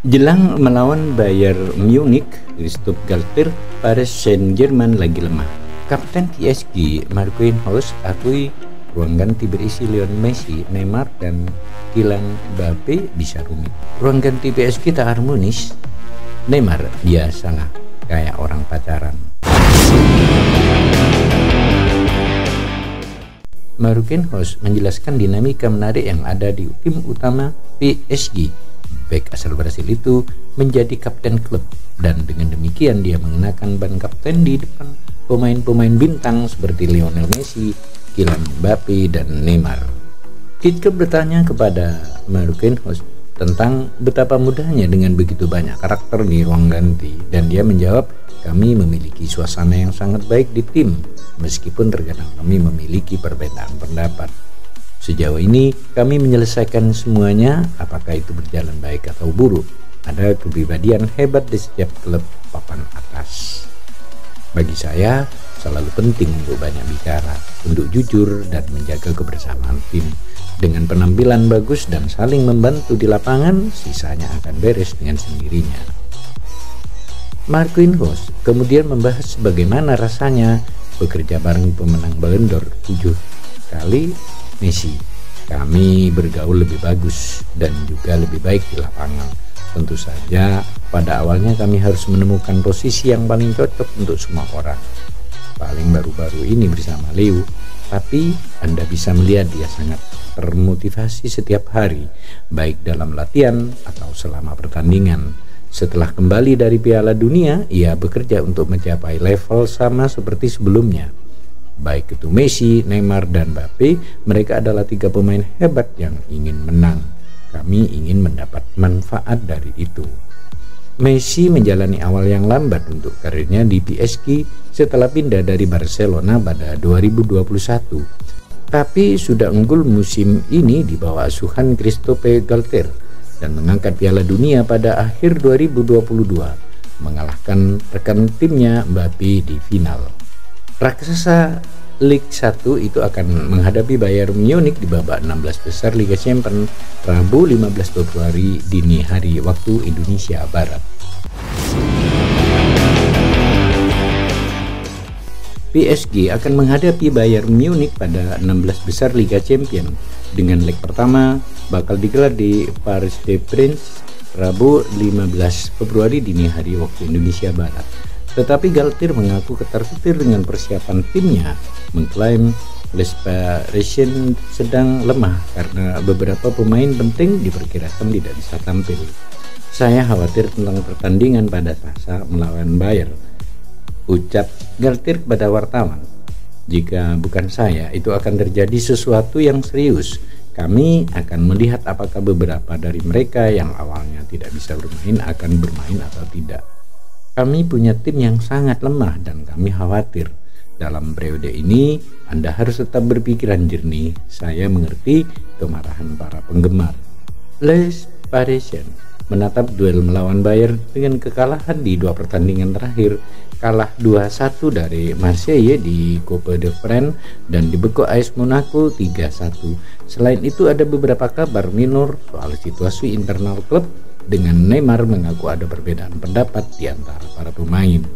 Jelang melawan Bayern Munich, Christoph Galtier, Paris Saint-Germain lagi lemah. Kapten PSG Marquinhos akui ruang ganti berisi Lionel Messi, Neymar, dan Kylian Mbappe bisa rumit. Ruang ganti PSG tak harmonis. Neymar biasalah kayak orang pacaran. Marquinhos menjelaskan dinamika menarik yang ada di tim utama PSG. Bek asal Brasil itu menjadi kapten klub, dan dengan demikian dia mengenakan ban kapten di depan pemain-pemain bintang seperti Lionel Messi, Kylian Mbappe, dan Neymar. Kitke bertanya kepada Marquinhos tentang betapa mudahnya dengan begitu banyak karakter di ruang ganti, dan dia menjawab, "Kami memiliki suasana yang sangat baik di tim, meskipun terkadang kami memiliki perbedaan pendapat. Sejauh ini kami menyelesaikan semuanya, apakah itu berjalan baik atau buruk. Ada kepribadian hebat di setiap klub papan atas. Bagi saya selalu penting untuk banyak bicara, untuk jujur dan menjaga kebersamaan tim. Dengan penampilan bagus dan saling membantu di lapangan, sisanya akan beres dengan sendirinya." Marquinhos kemudian membahas bagaimana rasanya bekerja bareng pemenang Ballon d'Or 7 kali Messi. "Kami bergaul lebih bagus dan juga lebih baik di lapangan. Tentu saja pada awalnya kami harus menemukan posisi yang paling cocok untuk semua orang. Paling baru-baru ini bersama Leo, tapi Anda bisa melihat dia sangat termotivasi setiap hari, baik dalam latihan atau selama pertandingan. Setelah kembali dari Piala Dunia, ia bekerja untuk mencapai level sama seperti sebelumnya. Baik itu Messi, Neymar, dan Mbappe, mereka adalah 3 pemain hebat yang ingin menang. Kami ingin mendapat manfaat dari itu." Messi menjalani awal yang lambat untuk karirnya di PSG setelah pindah dari Barcelona pada 2021. Tapi sudah unggul musim ini di bawah asuhan Christoph Galtier dan mengangkat Piala Dunia pada akhir 2022, mengalahkan rekan timnya Mbappe di final. Raksasa Liga 1 itu akan menghadapi Bayern Munich di babak 16 besar Liga Champions Rabu 15 Februari dini hari waktu Indonesia Barat. PSG akan menghadapi Bayern Munich pada 16 besar Liga Champions, dengan leg pertama bakal digelar di Paris des Princes Rabu 15 Februari dini hari waktu Indonesia Barat. Tetapi Galtier mengaku ketar-ketir dengan persiapan timnya, mengklaim Les Parisiens sedang lemah karena beberapa pemain penting diperkirakan tidak bisa tampil. "Saya khawatir tentang pertandingan pada Selasa melawan Bayern," ucap Galtier kepada wartawan. "Jika bukan saya, itu akan terjadi sesuatu yang serius. Kami akan melihat apakah beberapa dari mereka yang awalnya tidak bisa bermain akan bermain atau tidak. Kami punya tim yang sangat lemah dan kami khawatir. Dalam periode ini, Anda harus tetap berpikiran jernih. Saya mengerti kemarahan para penggemar." Les Parisiens menatap duel melawan Bayern dengan kekalahan di 2 pertandingan terakhir, kalah 2-1 dari Marseille di Coupe de France dan dibekuk AS Monaco 3-1. Selain itu ada beberapa kabar minor soal situasi internal klub, dengan Neymar mengaku ada perbedaan pendapat di antara para pemain.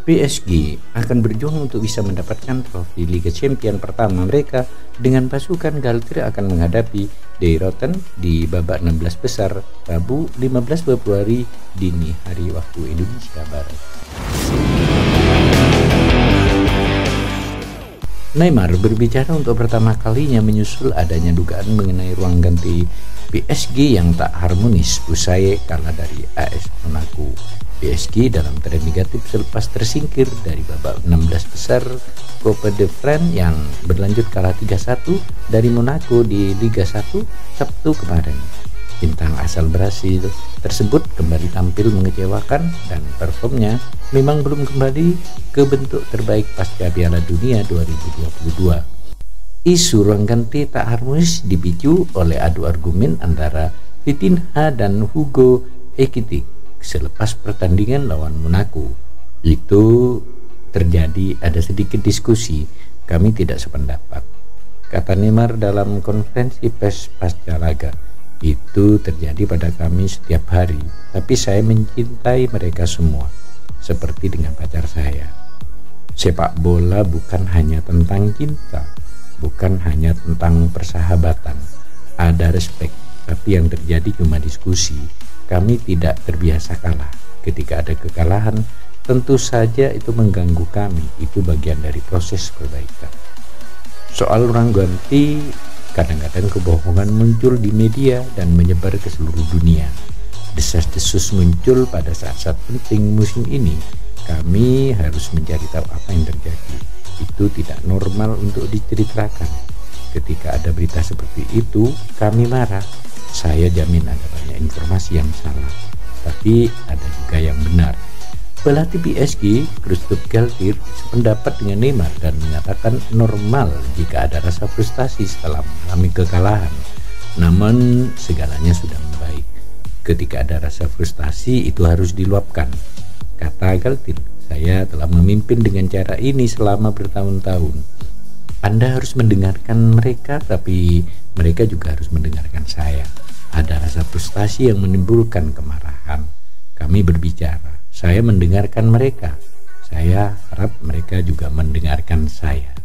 PSG akan berjuang untuk bisa mendapatkan trofi Liga Champions pertama mereka, dengan pasukan Galtier akan menghadapi De Rotten di babak 16 besar Rabu 15 Februari dini hari waktu Indonesia Barat. Neymar berbicara untuk pertama kalinya menyusul adanya dugaan mengenai ruang ganti PSG yang tak harmonis usai kalah dari AS Monaco. PSG dalam tren negatif selepas tersingkir dari babak 16 besar Coupe de France yang berlanjut kalah 3-1 dari Monaco di Liga 1 Sabtu kemarin. Bintang asal Brasil tersebut kembali tampil mengecewakan dan performnya memang belum kembali ke bentuk terbaik pasca Piala Dunia 2022. Isu ruang ganti tak harmonis dipicu oleh adu argumen antara Vitinha dan Hugo Ekitike selepas pertandingan lawan Monaco. Itu terjadi ada sedikit diskusi, kami tidak sependapat, kata Neymar dalam konferensi pers pasca laga. Itu terjadi pada kami setiap hari, tapi saya mencintai mereka semua, seperti dengan pacar saya. Sepak bola bukan hanya tentang cinta, bukan hanya tentang persahabatan. Ada respek, tapi yang terjadi cuma diskusi. Kami tidak terbiasa kalah. Ketika ada kekalahan, tentu saja itu mengganggu kami. Itu bagian dari proses perbaikan. Soal ruang ganti, kadang-kadang kebohongan muncul di media dan menyebar ke seluruh dunia. Desas-desus muncul pada saat-saat penting musim ini. Kami harus mencari tahu apa yang terjadi. Itu tidak normal untuk diceritakan. Ketika ada berita seperti itu, kami marah. Saya jamin ada banyak informasi yang salah, tapi ada juga yang benar. Pelatih PSG, Christophe Galtier, sependapat dengan Neymar dan mengatakan normal jika ada rasa frustasi setelah mengalami kekalahan. Namun segalanya sudah membaik. Ketika ada rasa frustasi itu harus diluapkan. Kata Galtier, saya telah memimpin dengan cara ini selama bertahun-tahun. Anda harus mendengarkan mereka, tapi mereka juga harus mendengarkan saya. Ada rasa frustasi yang menimbulkan kemarahan. Kami berbicara. Saya mendengarkan mereka. Saya harap mereka juga mendengarkan saya.